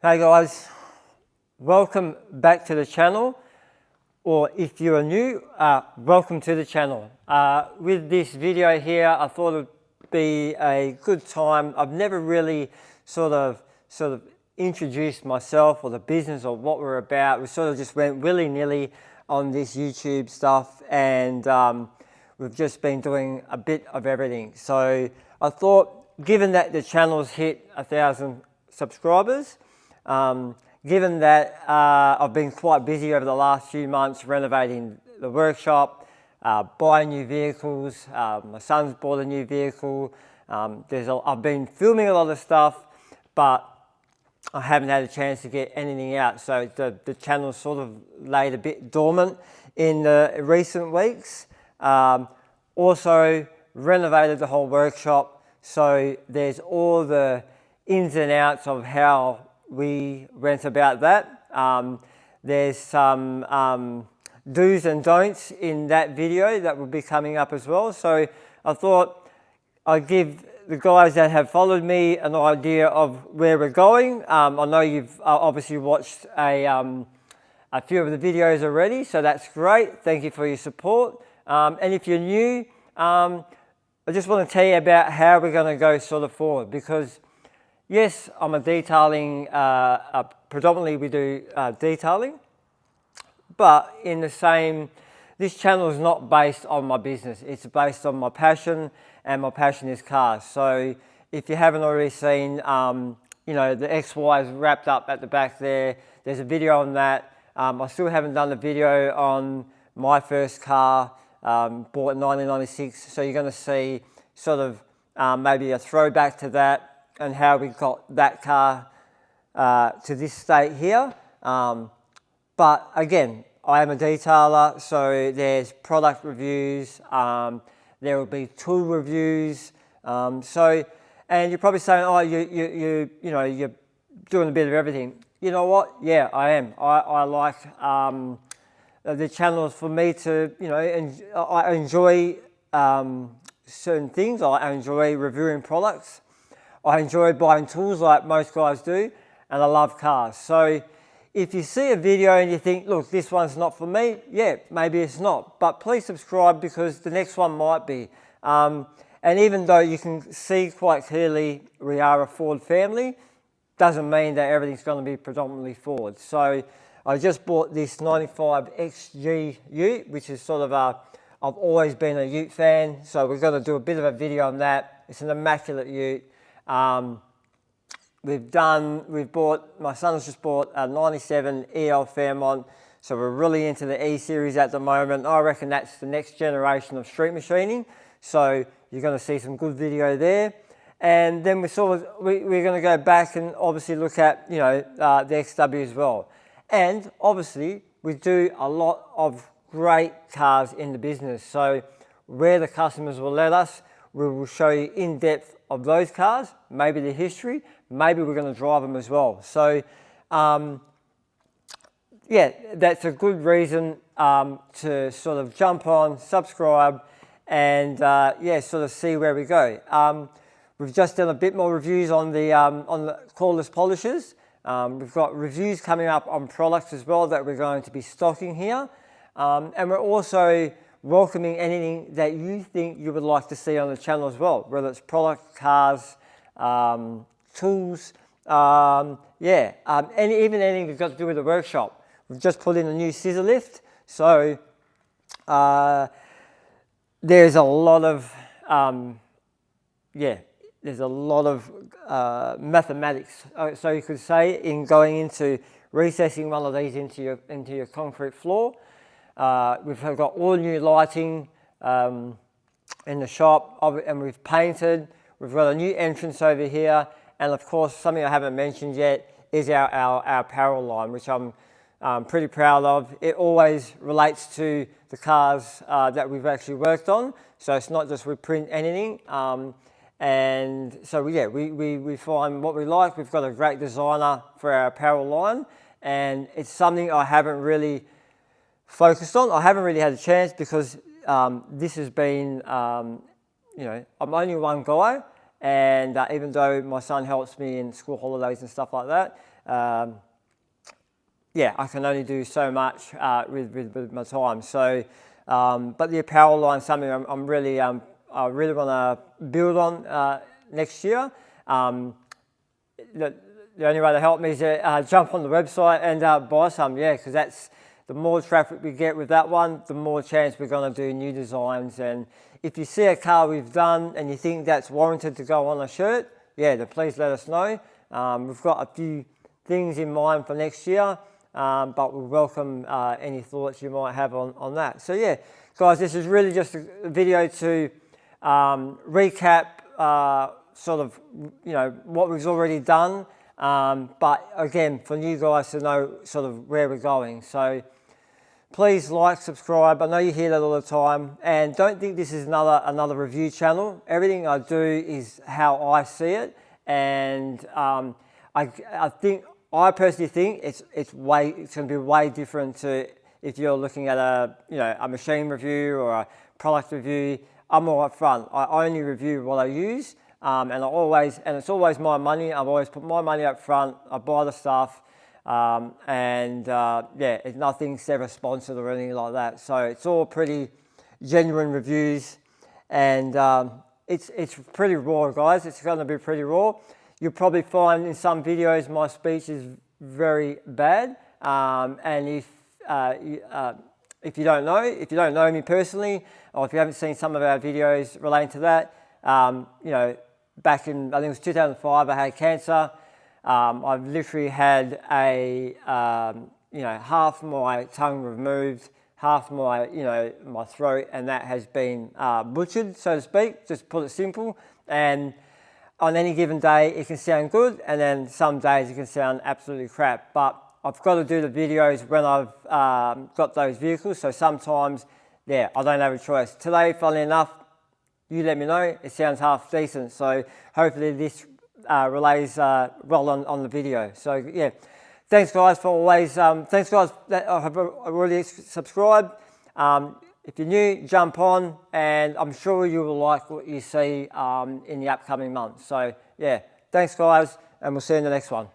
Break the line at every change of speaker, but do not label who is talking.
Hey guys, welcome back to the channel, or if you are new, welcome to the channel. With this video here, I thought it would be a good time. I've never really sort of introduced myself or the business or what we're about. We sort of just went willy-nilly on this YouTube stuff, and we've just been doing a bit of everything. So I thought, given that the channel's hit 1,000 subscribers, given that I've been quite busy over the last few months renovating the workshop, buying new vehicles, my son's bought a new vehicle, I've been filming a lot of stuff, but I haven't had a chance to get anything out, so the channel's sort of laid a bit dormant in the recent weeks. Also renovated the whole workshop, so there's all the ins and outs of how we went about that. There's some do's and don'ts in that video that will be coming up as well. So I thought I'd give the guys that have followed me an idea of where we're going. I know you've obviously watched a few of the videos already, so that's great. Thank you for your support. And if you're new, I just want to tell you about how we're going to go sort of forward, because yes, I'm a detailing, predominantly we do detailing, but in the same, this channel is not based on my business, it's based on my passion, and my passion is cars. So if you haven't already seen, you know, the XY is wrapped up at the back there, there's a video on that. I still haven't done a video on my first car, bought in 1996, so you're going to see sort of maybe a throwback to that, and how we got that car to this state here. But again, I am a detailer, so there's product reviews, there will be tool reviews. And you're probably saying, oh, you know, you're doing a bit of everything. You know what? Yeah, I am. I like the channel for me to, you know, and I enjoy certain things. I enjoy reviewing products. I enjoy buying tools like most guys do, and I love cars. So if you see a video and you think, look, this one's not for me, yeah, maybe it's not. But please subscribe, because the next one might be. And even though you can see quite clearly we are a Ford family, doesn't mean that everything's going to be predominantly Ford. So I just bought this 95 XG Ute, which is sort of I've always been a Ute fan, so we're going to do a bit of a video on that. It's an immaculate Ute. My son's just bought a 97 EL Fairmont, so we're really into the E-Series at the moment. I reckon that's the next generation of street machining, so you're going to see some good video there. And then we're going to go back and obviously look at, you know, the XW as well. And obviously we do a lot of great cars in the business, so where the customers will let us, we will show you in depth of those cars, maybe the history, maybe we're going to drive them as well. So yeah, that's a good reason to sort of jump on, subscribe, and yeah, sort of see where we go. We've just done a bit more reviews on the cordless polishers. We've got reviews coming up on products as well that we're going to be stocking here, and we're also welcoming anything that you think you would like to see on the channel as well, whether it's product, cars, tools, yeah, and even anything that's got to do with the workshop. We've just put in a new scissor lift, so there's a lot of yeah, there's a lot of mathematics, so you could say, in going into recessing one of these into your concrete floor. We've got all new lighting in the shop, and we've painted. We've got a new entrance over here, and of course something I haven't mentioned yet is our apparel line, which I'm pretty proud of. It always relates to the cars that we've actually worked on, so it's not just we print anything. And so yeah, we find what we like. We've got a great designer for our apparel line, and it's something I haven't really focused on. I haven't really had a chance, because this has been, you know, I'm only one guy, and even though my son helps me in school holidays and stuff like that, yeah, I can only do so much with my time. So, but the apparel line is something I really want to build on next year. The only way to help me is to jump on the website and buy some, yeah, because that's the more traffic we get with that one, the more chance we're going to do new designs. And if you see a car we've done and you think that's warranted to go on a shirt, yeah, then please let us know. We've got a few things in mind for next year, but we'll welcome any thoughts you might have on that. So yeah, guys, this is really just a video to recap sort of, you know, what we've already done. But again, for you guys to know sort of where we're going. So please like, subscribe. I know you hear that all the time, and don't think this is another review channel. Everything I do is how I see it, and I personally think it's going to be way different to if you're looking at a machine review or a product review. I'm all up front. I only review what I use. And it's always my money. I've always put my money up front. I buy the stuff, yeah, nothing's ever sponsored or anything like that. So it's all pretty genuine reviews, and it's pretty raw, guys. It's going to be pretty raw. You'll probably find in some videos my speech is very bad, and if you don't know me personally, or if you haven't seen some of our videos relating to that, you know. Back in, I think it was 2005, I had cancer. I've literally had half my tongue removed, half my, my throat, and that has been butchered, so to speak, just put it simple. And on any given day, it can sound good, and then some days it can sound absolutely crap. But I've got to do the videos when I've got those vehicles, so sometimes, yeah, I don't have a choice. Today, funnily enough, you let me know, it sounds half decent, so hopefully this relays well on the video. So yeah, thanks guys for always, thanks guys that have already subscribed. If you're new, jump on, and I'm sure you will like what you see in the upcoming months. So yeah, thanks guys, and we'll see you in the next one.